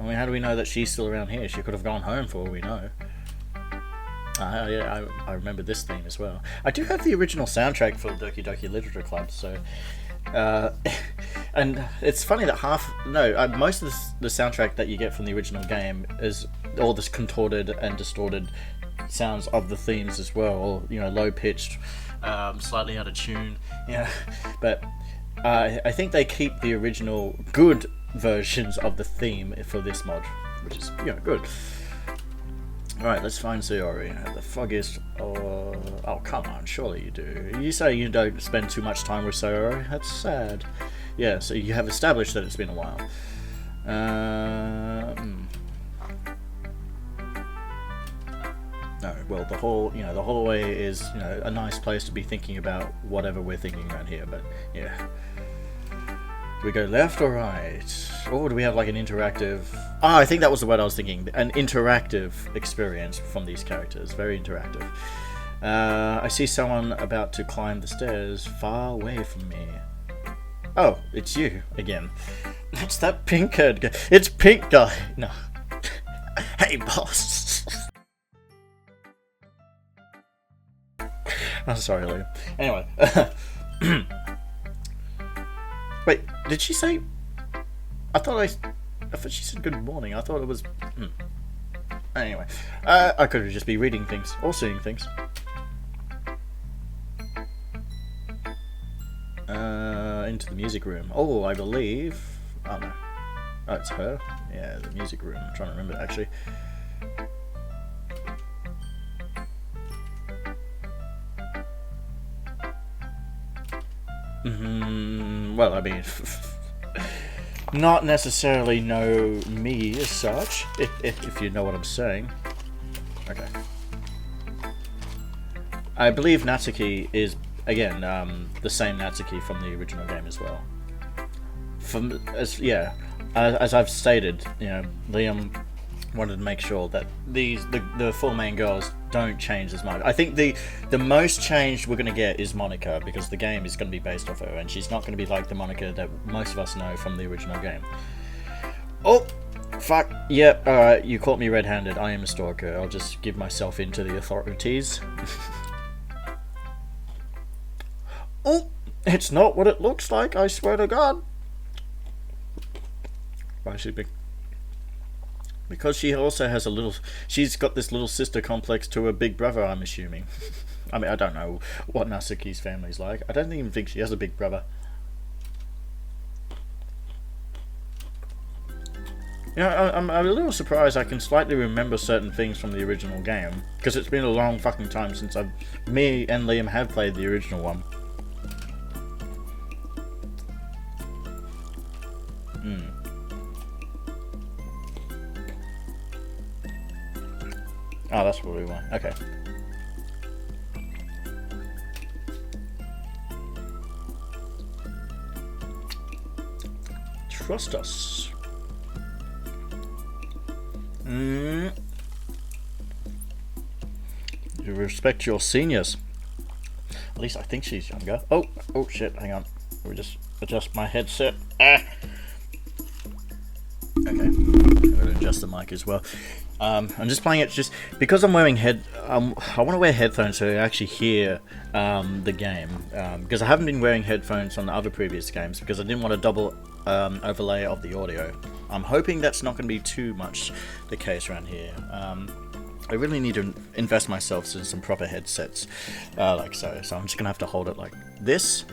mean, how do we know that she's still around here? She could have gone home for all we know. Yeah, I remember this theme as well. I do have the original soundtrack for Doki Doki Literature Club, so... and it's funny that most of the soundtrack that you get from the original game is all this contorted and distorted sounds of the themes as well, or, you know, low-pitched, slightly out of tune, yeah. But I think they keep the original good versions of the theme for this mod, which is, you know, good. Alright, let's find Sayori. The foggiest... Oh, come on, surely you do. You say you don't spend too much time with Sayori? That's sad. Yeah, so you have established that it's been a while. No, well, the hallway is, you know, a nice place to be thinking about whatever we're thinking around here, but, yeah. Do we go left or right? Or do we have like an interactive... I think that was the word I was thinking. An interactive experience from these characters. Very interactive. I see someone about to climb the stairs far away from me. Oh, it's you again. It's that pink-haired guy. It's Pink Guy. No. Hey, boss. I'm sorry, Liam. Anyway. Wait, did she say... I thought she said good morning. I thought it was... Anyway. I could just be reading things. Or seeing things. Into the music room. Oh, I believe... Oh, no. Oh, it's her? Yeah, the music room. I'm trying to remember, actually. Well, I mean, not necessarily know me as such, if you know what I'm saying. Okay. I believe Natsuki is, again, the same Natsuki from the original game as well. As I've stated, you know, Liam wanted to make sure that the four main girls don't change as much. I think the most change we're going to get is Monica, because the game is going to be based off her, and she's not going to be like the Monica that most of us know from the original game. Oh, fuck. Yep, alright, you caught me red-handed. I am a stalker. I'll just give myself into the authorities. Oh, it's not what it looks like, I swear to God. Why is she big? Because she also has she's got this little sister complex to her big brother, I'm assuming. I mean, I don't know what Natsuki's family's like. I don't even think she has a big brother. You know, I'm a little surprised I can slightly remember certain things from the original game, because it's been a long fucking time since me and Liam have played the original one. Oh, that's what we want. Okay. Trust us. You respect your seniors. At least I think she's younger. Oh shit, hang on. Let me just adjust my headset. Okay. I'm going to adjust the mic as well. I'm just playing it just because I'm wearing I want to wear headphones so I actually hear the game, because I haven't been wearing headphones on the other previous games because I didn't want a double overlay of the audio. I'm hoping that's not going to be too much the case around here. I really need to invest myself in some proper headsets, like so. So I'm just going to have to hold it like this.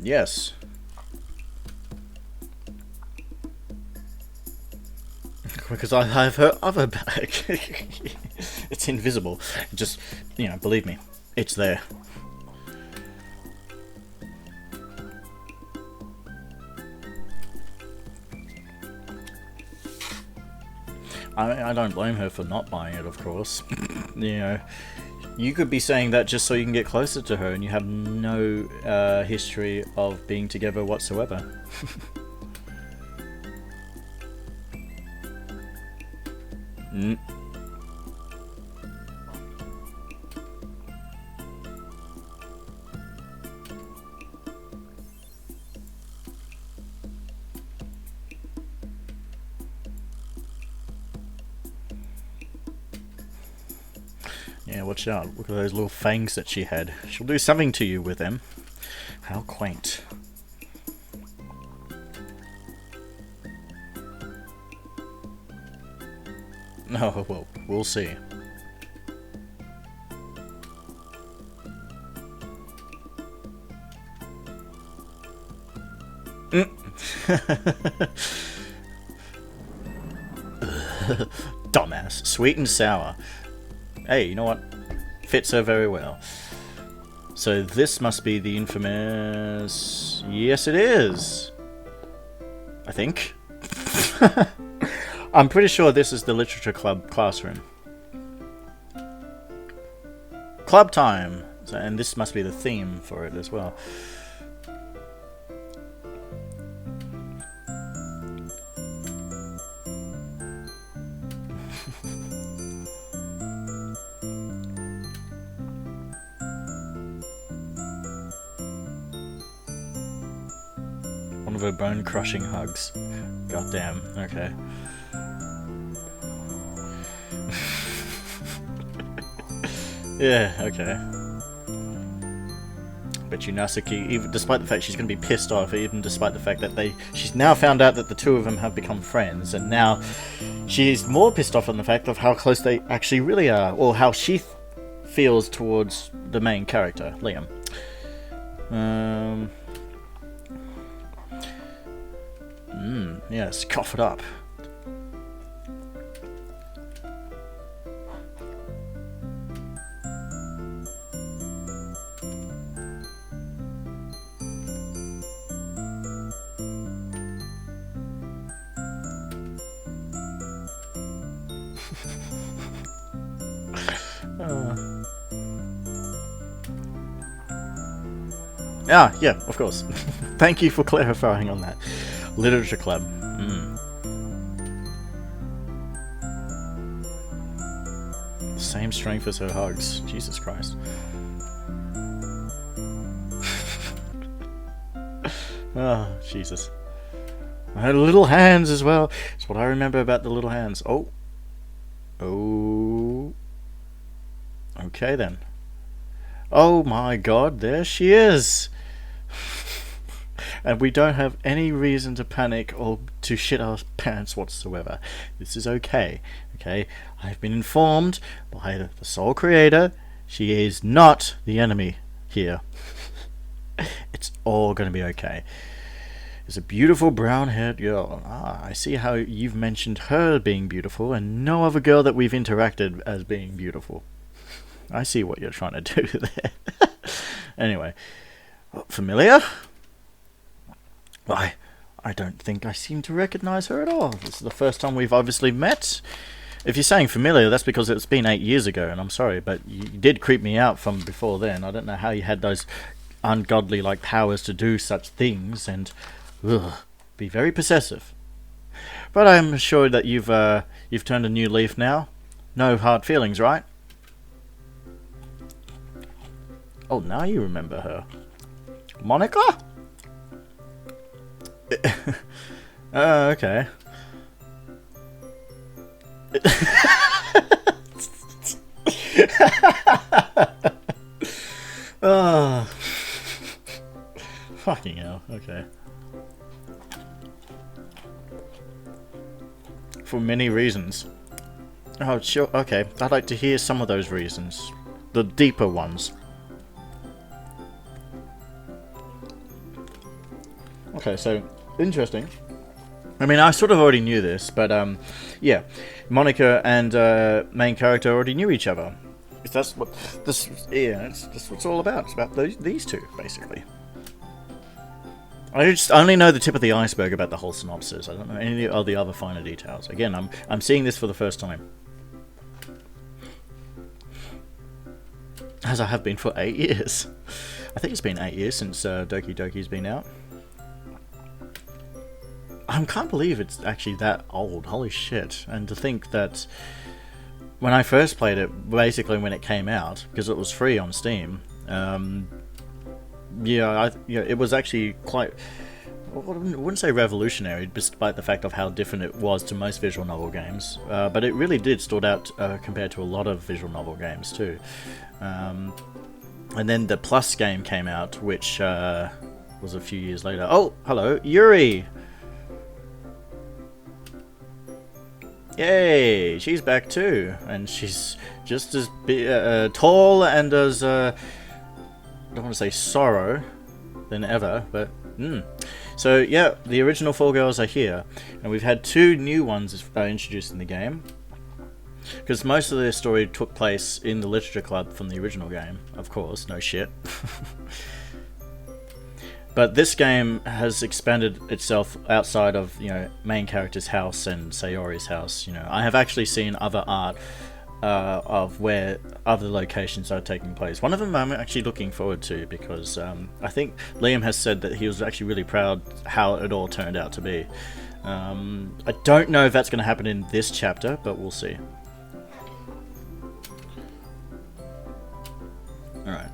Yes. Because I have her other bag. It's invisible. Just, you know, believe me, it's there. I don't blame her for not buying it, of course. You know, you could be saying that just so you can get closer to her and you have no history of being together whatsoever. Mm. Yeah, watch out. Look at those little fangs that she had. She'll do something to you with them. How quaint. Oh, well, we'll see. Dumbass. Sweet and sour. Hey, you know what? Fits her very well. So this must be the infamous... Yes, it is! I think. I'm pretty sure this is the Literature Club classroom. Club time! So, and this must be the theme for it as well. One of her bone-crushing hugs. Goddamn. Okay. Yeah, okay. But Yunasuke, even despite the fact she's going to be pissed off, even despite the fact that she's now found out that the two of them have become friends, and now she's more pissed off on the fact of how close they actually really are, or how she feels towards the main character, Liam. Yes, cough it up. Yeah, of course. Thank you for clarifying on that. Literature Club. Same strength as her hugs. Jesus Christ. Oh, Jesus. Her little hands as well. That's what I remember about the little hands. Oh. Okay then. Oh my god, there she is! And we don't have any reason to panic or to shit our pants whatsoever. This is okay. Okay? I've been informed by the sole creator. She is not the enemy here. It's all going to be okay. There's a beautiful brown-haired girl. I see how you've mentioned her being beautiful and no other girl that we've interacted as being beautiful. I see what you're trying to do there. Anyway. Familiar? Why, I don't think I seem to recognize her at all. This is the first time we've obviously met. If you're saying familiar, that's because it's been 8 years ago, and I'm sorry, but you did creep me out from before then. I don't know how you had those ungodly-like powers to do such things, and be very possessive. But I'm sure that you've turned a new leaf now. No hard feelings, right? Oh, now you remember her. Monica? Okay. Oh. Fucking hell, okay. For many reasons. Oh, sure, okay. I'd like to hear some of those reasons. The deeper ones. Okay, so, interesting. I mean, I sort of already knew this, but, yeah. Monica and, main character already knew each other. That's what this, yeah, that's what it's all about. It's about these two, basically. I just only know the tip of the iceberg about the whole synopsis. I don't know any of the other finer details. Again, I'm seeing this for the first time. As I have been for 8 years. I think it's been 8 years since Doki Doki's been out. I can't believe it's actually that old. Holy shit. And to think that when I first played it, basically when it came out, because it was free on Steam, yeah, it was actually quite, I wouldn't say revolutionary, despite the fact of how different it was to most visual novel games, but it really did stood out compared to a lot of visual novel games too. And then the Plus game came out, which was a few years later. Oh, hello, Yuri! Yay, she's back too, and she's just as tall and as, I don't want to say sorrow than ever, but So yeah, the original 4 girls are here, and we've had 2 new ones introduced in the game, because most of their story took place in the literature club from the original game, of course, no shit. But this game has expanded itself outside of, main character's house and Sayori's house. I have actually seen other art of where other locations are taking place. One of them I'm actually looking forward to, because I think Liam has said that he was actually really proud how it all turned out to be. I don't know if that's going to happen in this chapter, but we'll see. Alright.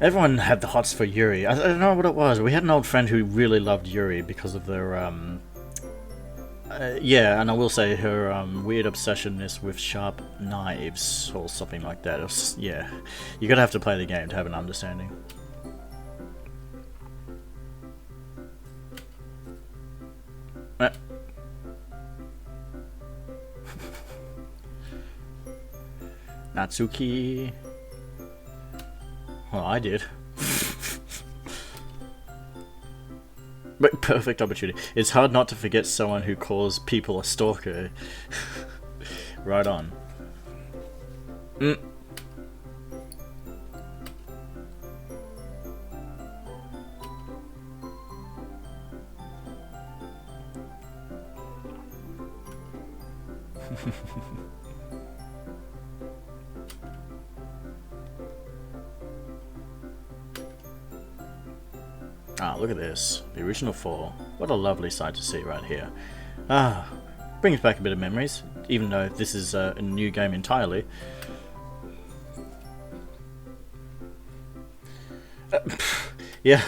Everyone had the hots for Yuri. I don't know what it was. We had an old friend who really loved Yuri because of their yeah, and I will say her weird obsession is with sharp knives or something like that. Yeah, you're gonna have to play the game to have an understanding. Natsuki. Well, I did. But perfect opportunity. It's hard not to forget someone who calls people a stalker. Right on. Ah, look at this. The original 4. What a lovely sight to see right here. Ah, brings back a bit of memories, even though this is a new game entirely. Yeah.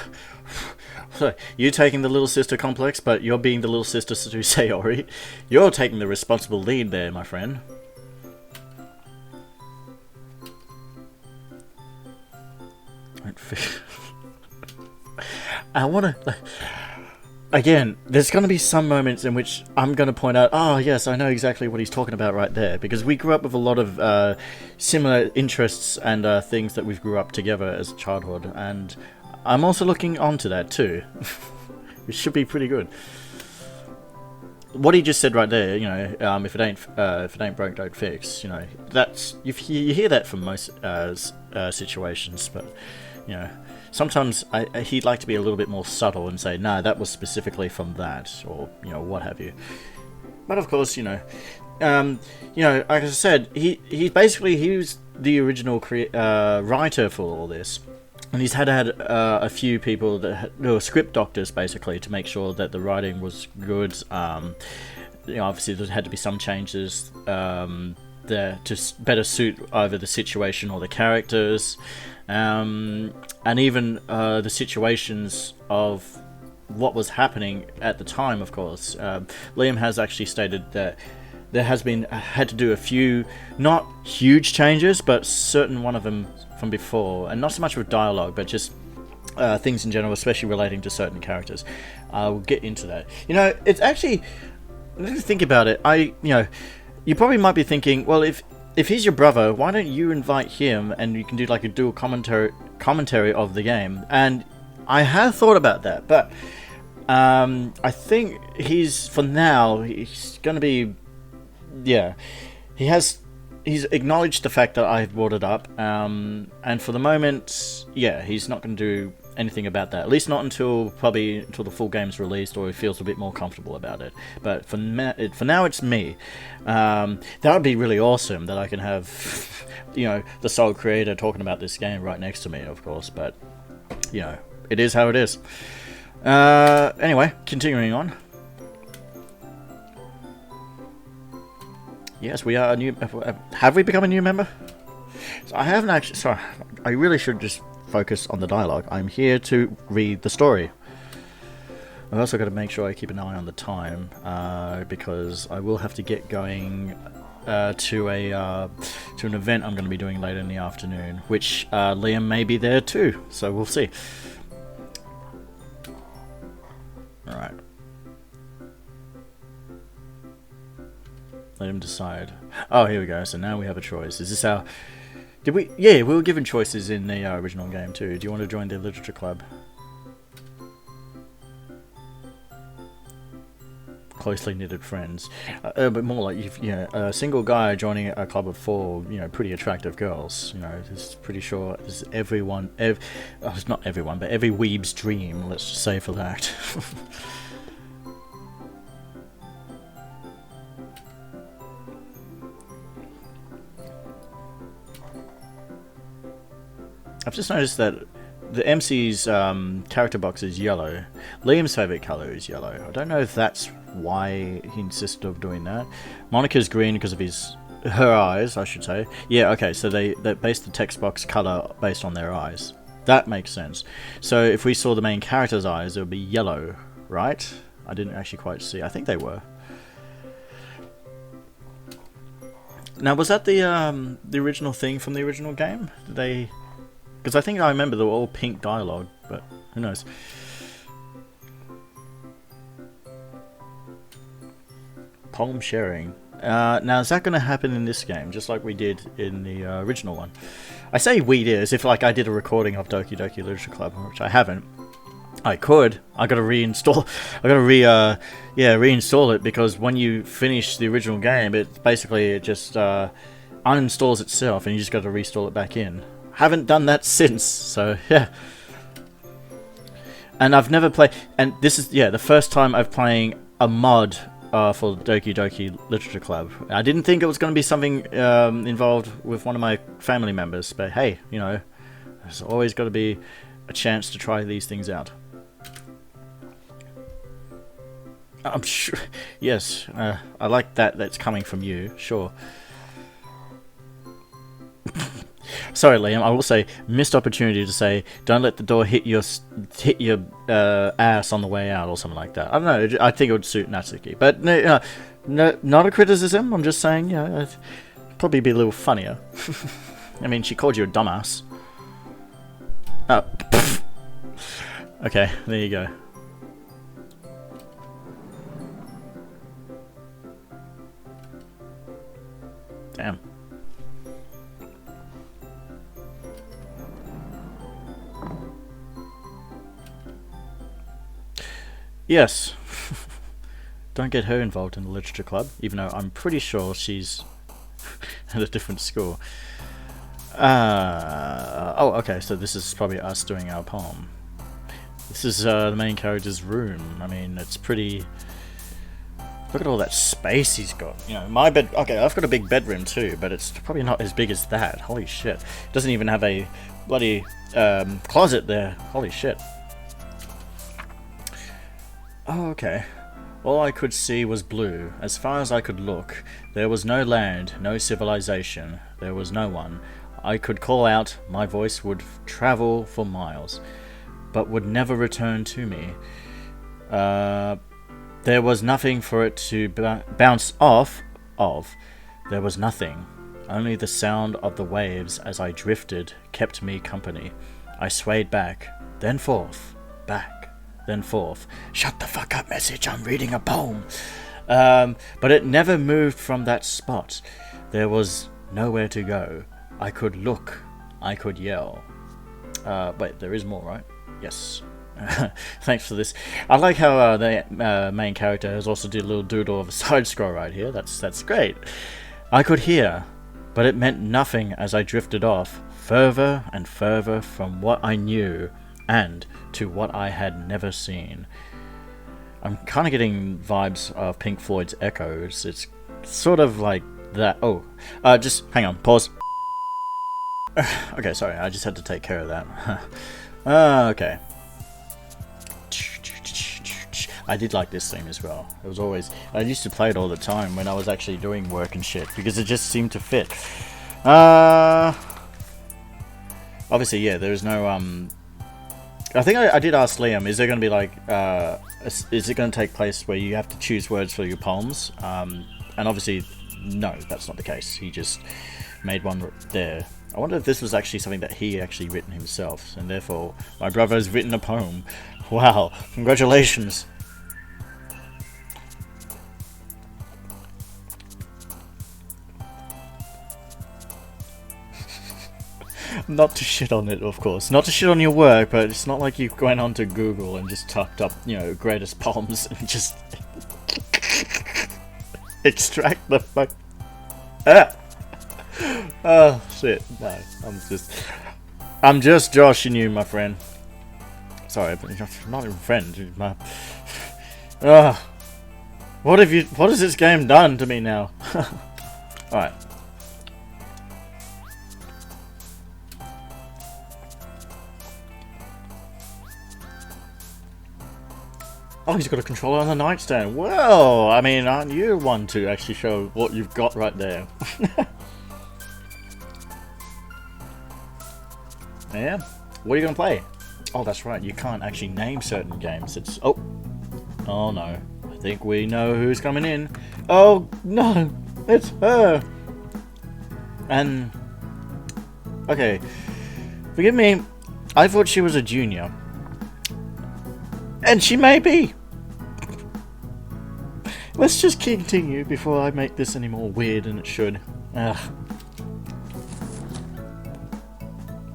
So, you taking the little sister complex, but you're being the little sister to Sayori. You're taking the responsible lead there, my friend. I want to... Again, there's going to be some moments in which I'm going to point out, oh yes, I know exactly what he's talking about right there, because we grew up with a lot of similar interests and things that we've grew up together as childhood, and I'm also looking onto that too. It should be pretty good. What he just said right there, if it ain't broke, don't fix. That's you hear that from most situations, but sometimes he'd like to be a little bit more subtle and say, no, that was specifically from that, or what have you. But of course, like I said, he was the original writer for all this. And he's had a few people that were script doctors, basically, to make sure that the writing was good. Obviously there had to be some changes there to better suit either the situation or the characters, and even the situations of what was happening at the time. Of course, Liam has actually stated that there has had to do a few not huge changes, but certain one of them from before, and not so much with dialogue, but just things in general, especially relating to certain characters. We'll get into that. It's actually, let's think about it. You probably might be thinking, well, if he's your brother, why don't you invite him and you can do like a dual commentary of the game? And I have thought about that, but I think he's going to be, he's acknowledged the fact that I brought it up, and for the moment, he's not going to do anything about that. At least not until the full game's released, or he feels a bit more comfortable about it. But for now, it's me. That would be really awesome that I can have, the sole creator talking about this game right next to me, of course. But it is how it is. Anyway, continuing on. Yes, we are a new... Have we become a new member? So I haven't actually... Sorry, I really should just focus on the dialogue. I'm here to read the story. I've also got to make sure I keep an eye on the time, because I will have to get going to an event I'm going to be doing later in the afternoon, which Liam may be there too, so we'll see. Alright. Let him decide. Oh, here we go. So now we have a choice. Is this our... Did we... Yeah, we were given choices in the original game too. Do you want to join the literature club? Closely knitted friends. But more like, a single guy joining a club of 4, pretty attractive girls. It's pretty sure it's everyone... it's not everyone, but every weeb's dream, let's just say for that. I've just noticed that the MC's character box is yellow. Liam's favourite colour is yellow. I don't know if that's why he insisted of doing that. Monica's green because of her eyes, I should say. Yeah, okay, so they based the text box colour based on their eyes. That makes sense. So if we saw the main character's eyes, it would be yellow, right? I didn't actually quite see. I think they were. Now, was that the original thing from the original game? Did they... Because I think I remember they were all pink dialogue, but who knows. Poem sharing. Now, is that going to happen in this game, just like we did in the original one? I say we did, as if like I did a recording of Doki Doki Literature Club, which I haven't. I could. I got to reinstall. I got to reinstall it, because when you finish the original game, it just uninstalls itself, and you just got to reinstall it back in. Haven't done that since, so yeah. And I've never played, and this is the first time I'm playing a mod for Doki Doki Literature Club. I didn't think it was going to be something involved with one of my family members, but hey, there's always got to be a chance to try these things out. I'm sure, yes, I like that. That's coming from you, sure. Sorry, Liam. I will say, missed opportunity to say, don't let the door hit your ass on the way out, or something like that. I don't know. I think it would suit Natsuki, but no, not a criticism. I'm just saying, it'd probably be a little funnier. I mean, she called you a dumbass. Oh, okay. There you go. Damn. Yes. Don't get her involved in the literature club, even though I'm pretty sure she's at a different school. Oh, okay, so this is probably us doing our poem. This is the main character's room. I mean, it's pretty... Look at all that space he's got. My bed... Okay, I've got a big bedroom too, but it's probably not as big as that. Holy shit. It doesn't even have a bloody closet there. Holy shit. Oh, okay. All I could see was blue. As far as I could look, there was no land, no civilization. There was no one. I could call out, my voice would travel for miles, but would never return to me. There was nothing for it to bounce off of. There was nothing. Only the sound of the waves as I drifted kept me company. I swayed back, then forth, back, then forth. Shut the fuck up, message, I'm reading a poem. But it never moved from that spot. There was nowhere to go. I could look, I could yell. Wait, there is more, right? Yes. Thanks for this. I like how the main character has also did a little doodle of a side scroll right here. That's great. I could hear, but it meant nothing as I drifted off, further and further from what I knew and to what I had never seen. I'm kind of getting vibes of Pink Floyd's Echoes. It's sort of like that. Oh, just hang on, pause. Okay, sorry, I just had to take care of that. Okay. I did like this theme as well. It was always... I used to play it all the time when I was actually doing work and shit, because it just seemed to fit. Obviously, yeah, there's no... I think I did ask Liam, is there going to be like... is it going to take place where you have to choose words for your poems? And obviously, no, that's not the case. He just made one there. I wonder if this was actually something that he actually written himself, and therefore my brother has written a poem. Wow, congratulations. Not to shit on it, of course. Not to shit on your work, but it's not like you went onto Google and just typed up, you know, greatest poems and just extract the fuck. Ah! Oh shit! No, I'm just joshing you, my friend. Sorry, but you're not even friend. My... What has this game done to me now? All right. Oh, he's got a controller on the nightstand. Well, I mean, aren't you one to actually show what you've got right there? Yeah? What are you going to play? Oh, that's right. You can't actually name certain games. It's... Oh. Oh, no. I think we know who's coming in. Oh, no. It's her. And... Okay. Forgive me. I thought she was a junior. And she may be. Let's just continue before I make this any more weird than it should. Ugh.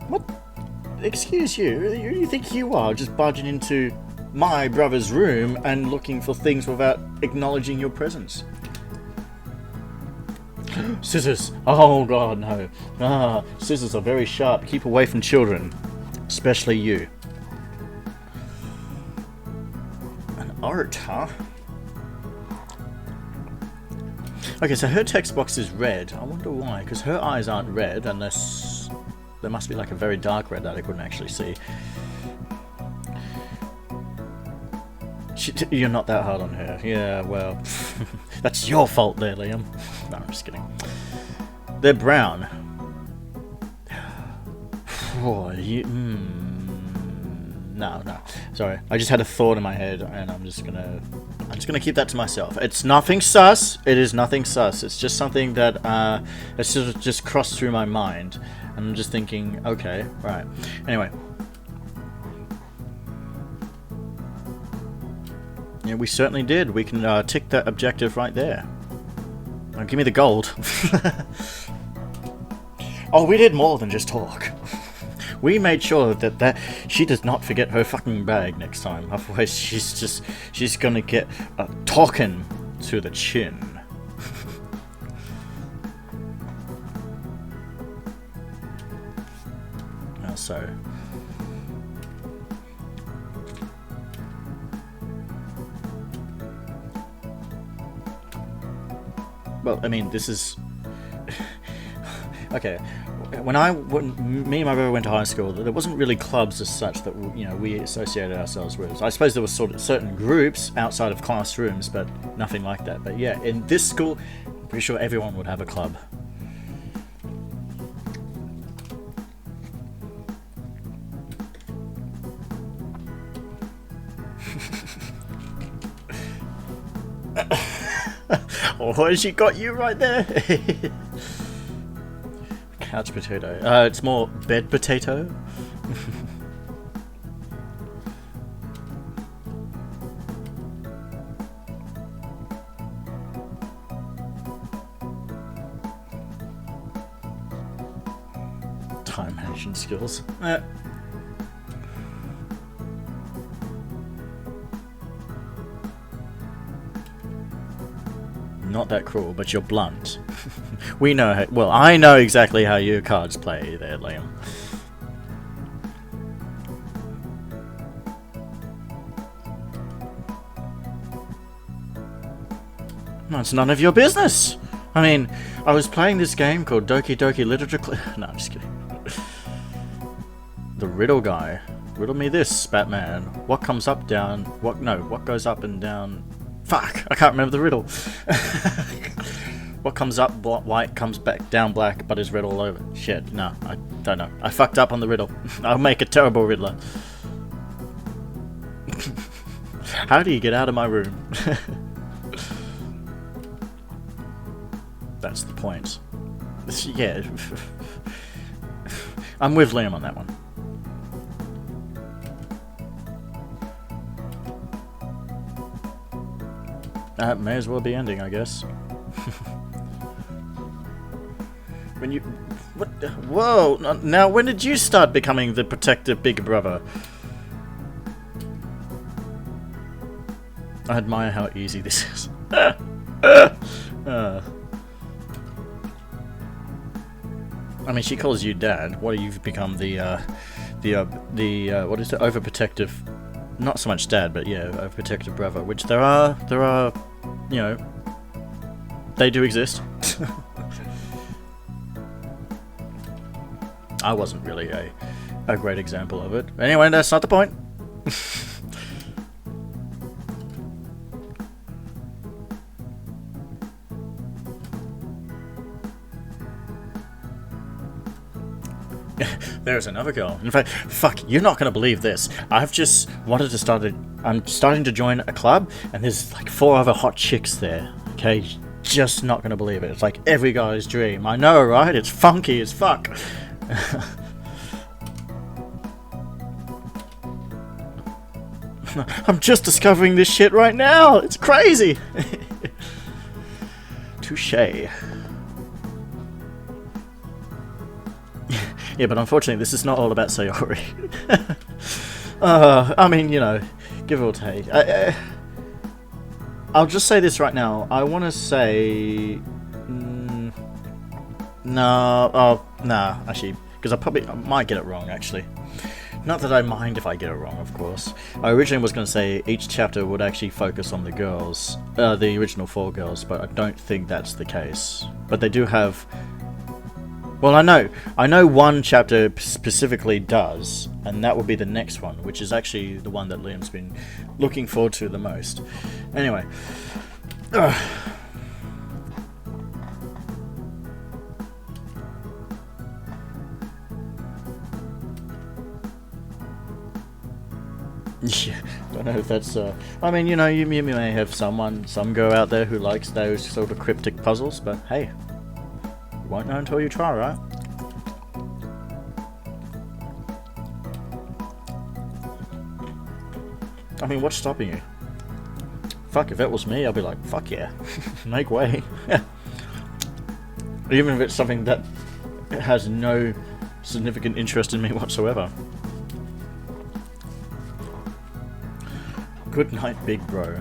What? Excuse you? Who do you think you are, just barging into my brother's room and looking for things without acknowledging your presence? Scissors! Oh god, no. Ah, scissors are very sharp. Keep away from children. Especially you. An art, huh? Okay, so her text box is red. I wonder why, because her eyes aren't red unless... There must be like a very dark red that I couldn't actually see. You're not that hard on her. Yeah, well... That's your fault there, Liam. No, I'm just kidding. They're brown. Oh, no. Sorry. I just had a thought in my head and I'm just gonna keep that to myself. It's nothing sus. It is nothing sus. It's just something that it's just crossed through my mind. And I'm just thinking, okay, right. Anyway. Yeah, we certainly did. We can tick that objective right there. Now, give me the gold. Oh, we did more than just talk. We made sure that she does not forget her fucking bag next time. Otherwise, she's gonna get talking to the chin. So. Well, I mean, this is... Okay, when me and my brother went to high school, there wasn't really clubs as such that, you know, we associated ourselves with. I suppose there was sort of certain groups outside of classrooms, but nothing like that. But yeah, in this school, I'm pretty sure everyone would have a club. Oh, she got you right there. Couch potato. It's more bed potato. Time management skills. Not that cruel, but you're blunt. We know how, well, I know exactly how your cards play there, Liam. No, it's none of your business. I mean, I was playing this game called Doki Doki Literature No, I'm just kidding. The riddle guy. Riddle me this, Batman. What comes up, down... What goes up and down... Fuck! I can't remember the riddle. What comes up white, comes back down black, but is red all over. Shit, no, I don't know. I fucked up on the riddle. I'll make a terrible riddler. How do you get out of my room? That's the point. Yeah. I'm with Liam on that one. That may as well be ending, I guess. When you... What? Whoa! Now, when did you start becoming the protective big brother? I admire how easy this is. I mean, she calls you dad. What do you've become the what is it? Overprotective, not so much dad, but yeah, overprotective brother. Which there are, you know, they do exist. I wasn't really a great example of it. Anyway, that's not the point. There's another girl. In fact, fuck, you're not gonna believe this. I've just wanted to start I'm starting to join a club, and there's like 4 other hot chicks there. Okay, just not gonna believe it. It's like every guy's dream. I know, right? It's funky as fuck. I'm just discovering this shit right now. It's crazy. Touché. Yeah, but unfortunately, this is not all about Sayori. I mean, you know, give or take. I'll just say this right now. I want to say... no, actually, because I might get it wrong, actually. Not that I mind if I get it wrong, of course. I originally was going to say each chapter would actually focus on the girls, the original 4 girls, but I don't think that's the case. But they do have... Well, I know one chapter specifically does, and that will be the next one, which is actually the one that Liam's been looking forward to the most. Anyway. Yeah, don't know if that's, I mean, you know, you may have some girl out there who likes those sort of cryptic puzzles, but hey. Won't know until you try, right? I mean, what's stopping you? Fuck, if it was me, I'd be like, fuck yeah. Make way. Even if it's something that has no significant interest in me whatsoever. Good night, big bro.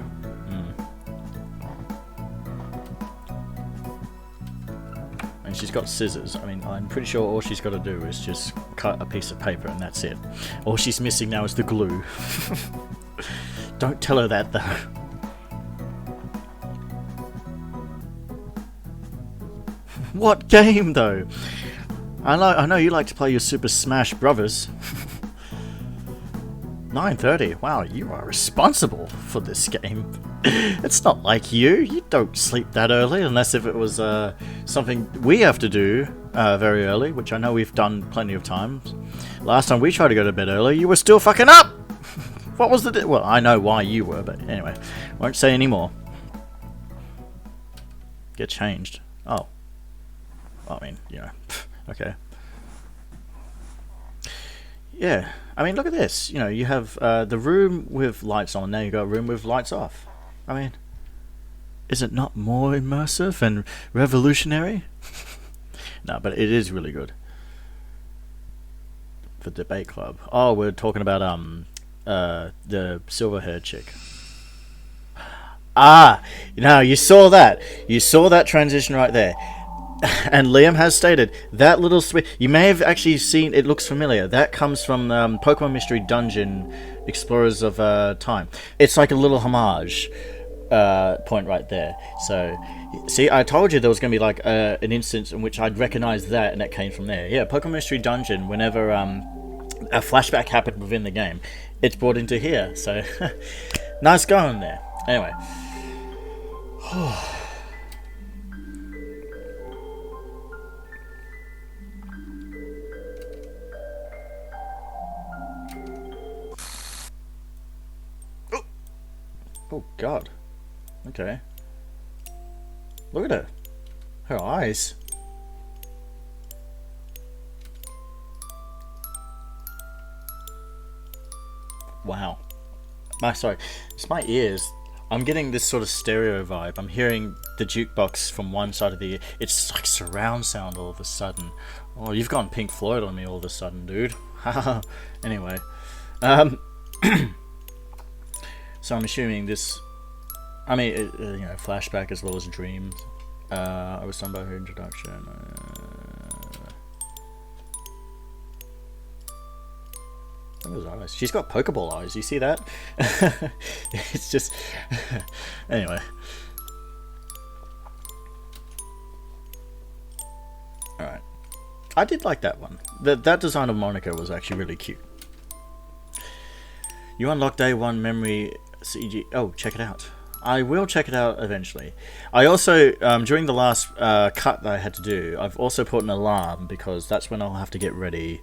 And she's got scissors. I mean, I'm pretty sure all she's got to do is just cut a piece of paper and that's it. All she's missing now is the glue. Don't tell her that, though. What game, though? I know you like to play your Super Smash Brothers. 9:30. Wow, you are responsible for this game. It's not like you don't sleep that early unless if it was something we have to do very early, which I know we've done plenty of times. Last time we tried to go to bed early, you were still fucking up! What was the... Well, I know why you were, but anyway. Won't say any more. Get changed. Oh. I mean, you know. Okay. Yeah. I mean, look at this. You know, you have the room with lights on, now you got a room with lights off. I mean, is it not more immersive and revolutionary? No, but it is really good. For Debate Club. Oh, we're talking about the silver-haired chick. Ah, now you saw that. You saw that transition right there. And Liam has stated that little switch. You may have actually seen. It looks familiar. That comes from Pokemon Mystery Dungeon, Explorers of Time. It's like a little homage point right there. So, see, I told you there was going to be like an instance in which I'd recognize that, and that came from there. Yeah, Pokemon Mystery Dungeon. Whenever a flashback happened within the game. It's brought into here, so nice going there. Anyway. Oh god. Okay. Look at her. Her eyes. Wow. Sorry. It's my ears. I'm getting this sort of stereo vibe. I'm hearing the jukebox from one side of the ear. It's like surround sound all of a sudden. Oh, you've gone Pink Floyd on me all of a sudden, dude. Anyway. So I'm assuming this... I mean, you know, flashback as well as dreams. I was stunned by her introduction. Look at those eyes. She's got Pokeball eyes. You see that? It's just... Anyway. Alright. I did like that one. That design of Monica was actually really cute. You unlock day 1 memory CG... Oh, check it out. I will check it out eventually. I also, during the last cut that I had to do, I've also put an alarm because that's when I'll have to get ready.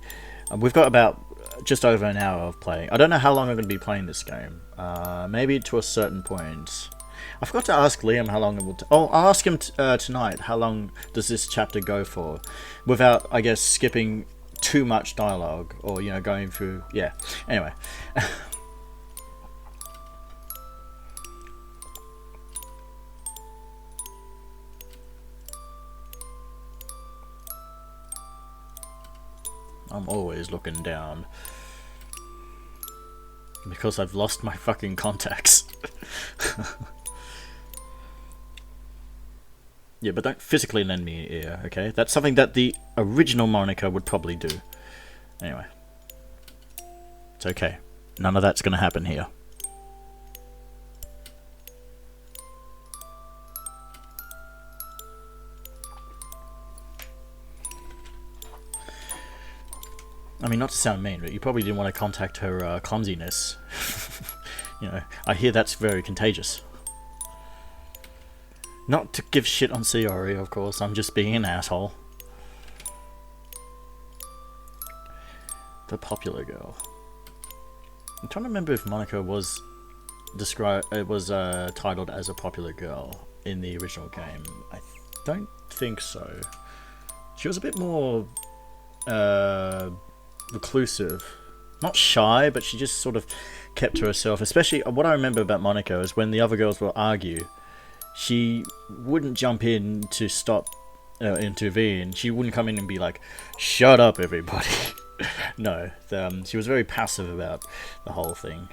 We've got about just over an hour of playing. I don't know how long I'm going to be playing this game. Maybe to a certain point. I forgot to ask Liam how long it will... I'll ask him tonight. How long does this chapter go for? Without, I guess, skipping too much dialogue. Or, you know, going through... Yeah. Anyway. I'm always looking down. Because I've lost my fucking contacts. Yeah, but don't physically lend me an ear, okay? That's something that the original Monica would probably do. Anyway. It's okay. None of that's gonna happen here. I mean, not to sound mean, but you probably didn't want to contact her clumsiness. You know, I hear that's very contagious. Not to give shit on Sayori, of course. I'm just being an asshole. The popular girl. I'm trying to remember if Monica was titled as a popular girl in the original game. I don't think so. She was a bit more reclusive. Not shy, but she just sort of kept to herself. Especially, what I remember about Monica is when the other girls will argue, she wouldn't jump in to stop, intervene. She wouldn't come in and be like, shut up everybody. No, she was very passive about the whole thing,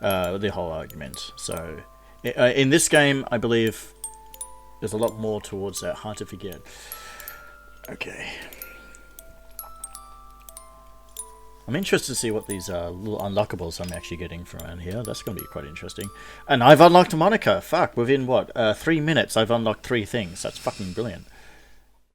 the whole argument. So, in this game, I believe there's a lot more towards that. Hard to forget. Okay. I'm interested to see what these little unlockables I'm actually getting from around here. That's going to be quite interesting. And I've unlocked Monica. Fuck, within what? 3 minutes I've unlocked 3 things. That's fucking brilliant.